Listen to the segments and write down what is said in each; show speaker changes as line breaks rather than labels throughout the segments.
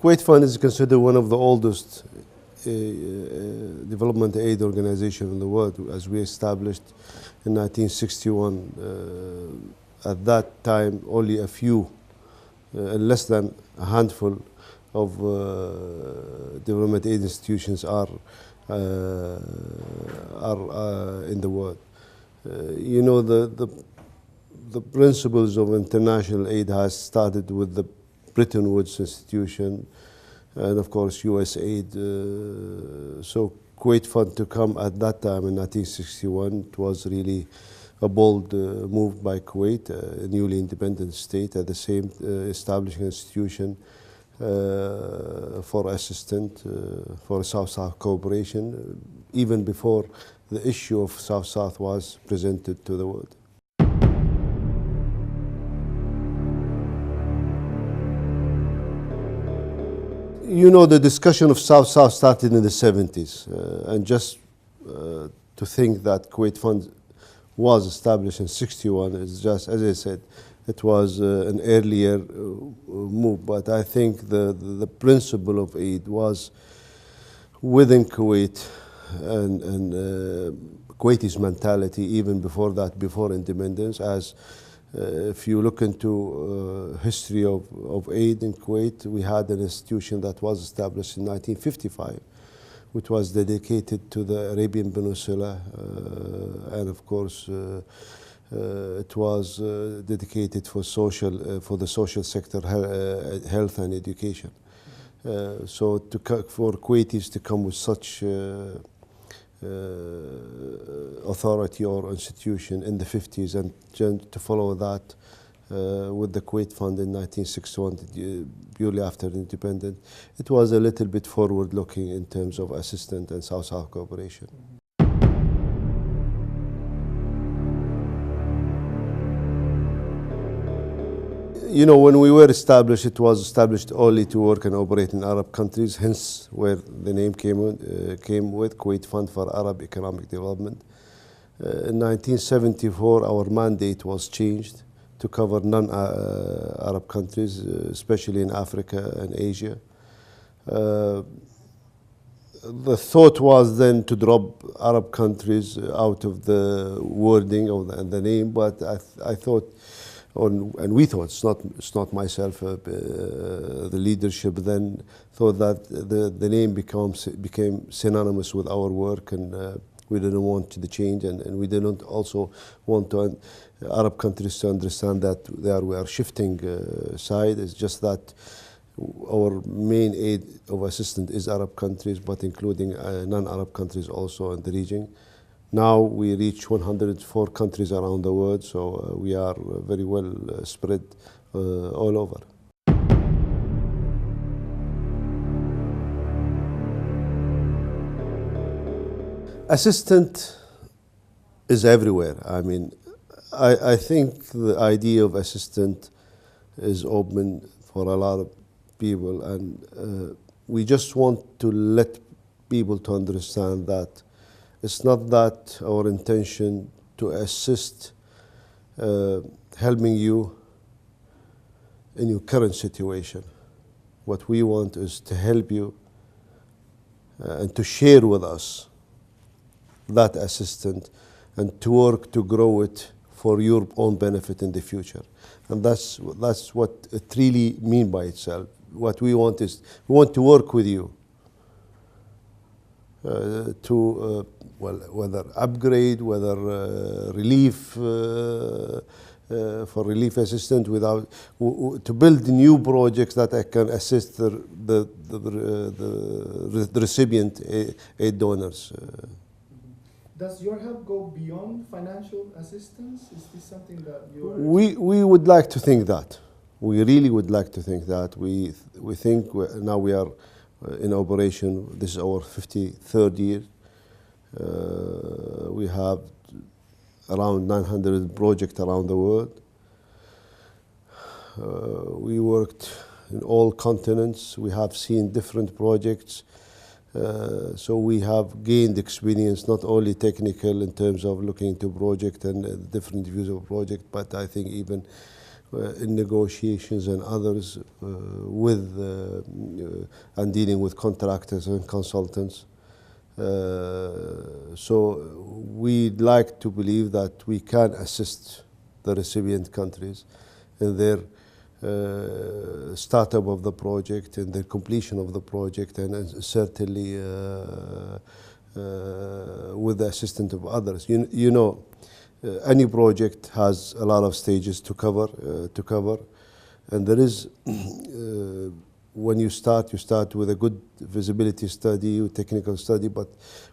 Kuwait Fund is considered one of the oldest development aid organization in the world, as we established in 1961. At that time, only a few, less than a handful of development aid institutions are in the world. You know, the principles of international aid has started with the Bretton Woods institution, and of course USAID. So Kuwait Fund to come at that time in 1961, it was really a bold move by Kuwait, a newly independent state, at the same establishing an institution for assistance, for South-South cooperation, even before the issue of South-South was presented to the world. You know, the discussion of South-South started in the 70s, and just to think that Kuwait Fund was established in 61 is just, as I said, it was an earlier move, but I think the principle of aid was within Kuwait and Kuwaitis mentality even before that, before independence, as if you look into history of aid in Kuwait, we had an institution that was established in 1955, which was dedicated to the Arabian Peninsula, and of course it was dedicated for the social sector, health and education. So for Kuwaitis to come with such authority or institution in the 50s and to follow that with the Kuwait Fund in 1961, purely after independence, it was a little bit forward-looking in terms of assistance and South-South cooperation. You know, when we were established, it was established only to work and operate in Arab countries, hence where the name came with Kuwait Fund for Arab Economic Development. In 1974, our mandate was changed to cover non-Arab countries, especially in Africa and Asia. The thought was then to drop Arab countries out of the wording of the name, but I thought, and we thought, it's not myself, the leadership then thought that the name became synonymous with our work, and we didn't want the change, and we didn't also want Arab countries to understand that we are shifting side. It's just that our main aid of assistance is Arab countries, but including non-Arab countries also in the region. Now we reach 104 countries around the world, so we are very well spread all over. Assistance is everywhere. I mean, I think the idea of assistance is open for a lot of people, and we just want to let people to understand that it's not that our intention to assist, helping you in your current situation. What we want is to help you and to share with us that assistance and to work to grow it for your own benefit in the future. And that's what it really means by itself. What we want is, we want to work with you to, well, whether upgrade, whether relief, for relief assistance, to build new projects that can assist the recipient aid donors.
Does your help go beyond financial assistance? Is this something that you are...
We would like to think that. We really would like to think that. We think now we are in operation. This is our 53rd year. We have around 900 projects around the world. We worked in all continents. We have seen different projects. So we have gained experience, not only technical in terms of looking into project and different views of project, but I think even in negotiations and others with and dealing with contractors and consultants. So we'd like to believe that we can assist the recipient countries in their startup of the project and the completion of the project, and certainly with the assistance of others. You know, any project has a lot of stages to cover, and there is when you start with a good visibility study, technical study, but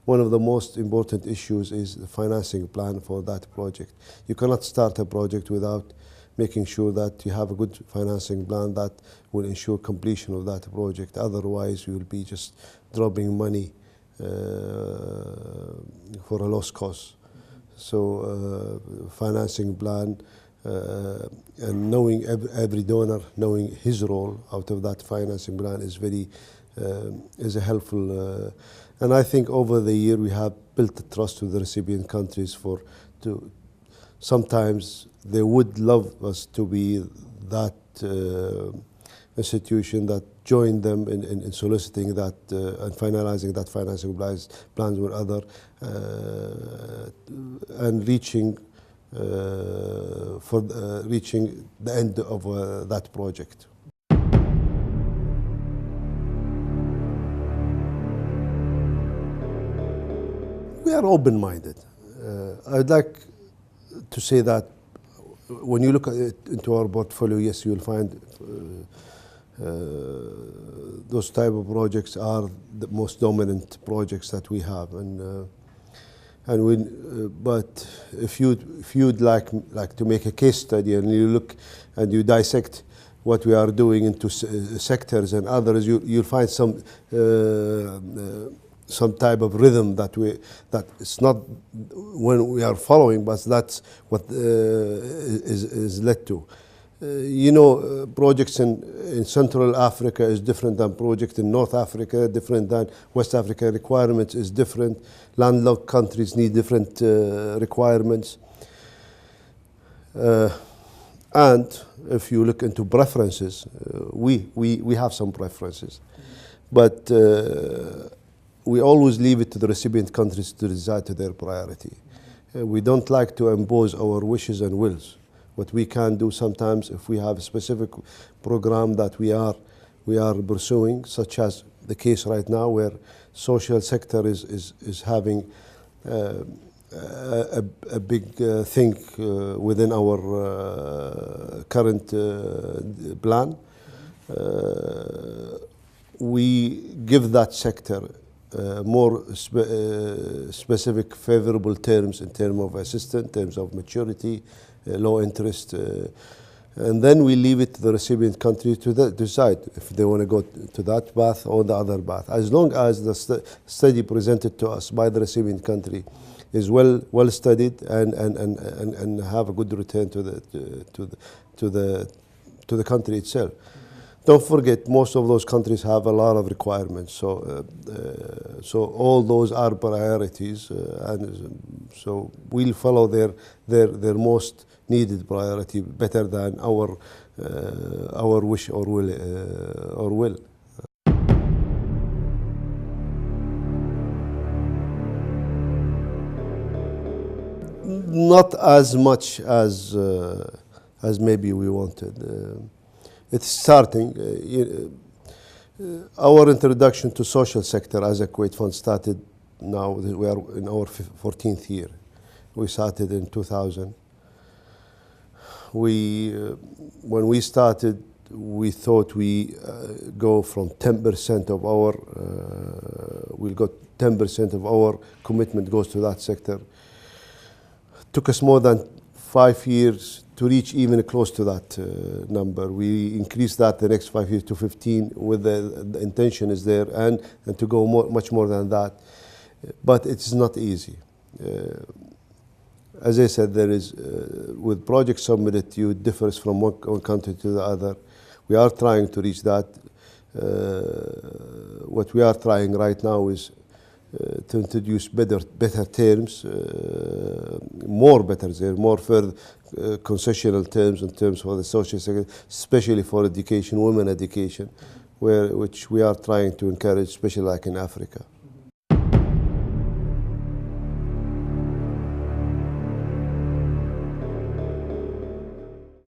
one of the most important issues is the financing plan for that project. You cannot start a project without making sure that you have a good financing plan that will ensure completion of that project. Otherwise, you will be just dropping money for a lost cause. So financing plan and knowing every donor, knowing his role out of that financing plan is very is a helpful. And I think over the year we have built a trust with the recipient countries sometimes they would love us to be that institution that joined them in soliciting that and finalizing that financing plans with other and reaching reaching the end of that project. We are open-minded. I'd like to say that when you look at it into our portfolio, yes, you'll find those type of projects are the most dominant projects that we have, but if you'd like to make a case study and you look and you dissect what we are doing into sectors and others, you'll find some type of rhythm that it's not when we are following, but that's what is led to. You know, projects in Central Africa is different than project in North Africa, different than West Africa. Requirements is different. Landlocked countries need different requirements. And if you look into preferences, we have some preferences, but we always leave it to the recipient countries to decide to their priority. We don't like to impose our wishes and wills. What we can do sometimes, if we have a specific program that we are pursuing, such as the case right now, where social sector is having a big thing within our current plan, we give that sector more specific favorable terms in terms of assistance, in terms of maturity, low interest, and then we leave it to the recipient country to decide if they want to go to that path or the other path. As long as the study presented to us by the recipient country is well studied and have a good return to the country itself. Don't forget, most of those countries have a lot of requirements, so all those are priorities, and so we'll follow their most needed priority better than our wish or will. Not as much as maybe we wanted. It's starting. Our introduction to social sector as a Kuwait Fund started now. We are in our 14th year. We started in 2000. When we started, we thought we go from 10% of our we'll go 10% of our commitment goes to that sector. Took us more than 5 years to reach even close to that number. We increased that the next 5 years to 15, with the intention is there, and to go much more than that. But it's not easy. As I said, there is, with project submitted, it differs from one country to the other. We are trying to reach that. What we are trying right now is to introduce better terms, more further concessional terms in terms for the social sector, especially for education, women education, which we are trying to encourage, especially like in Africa.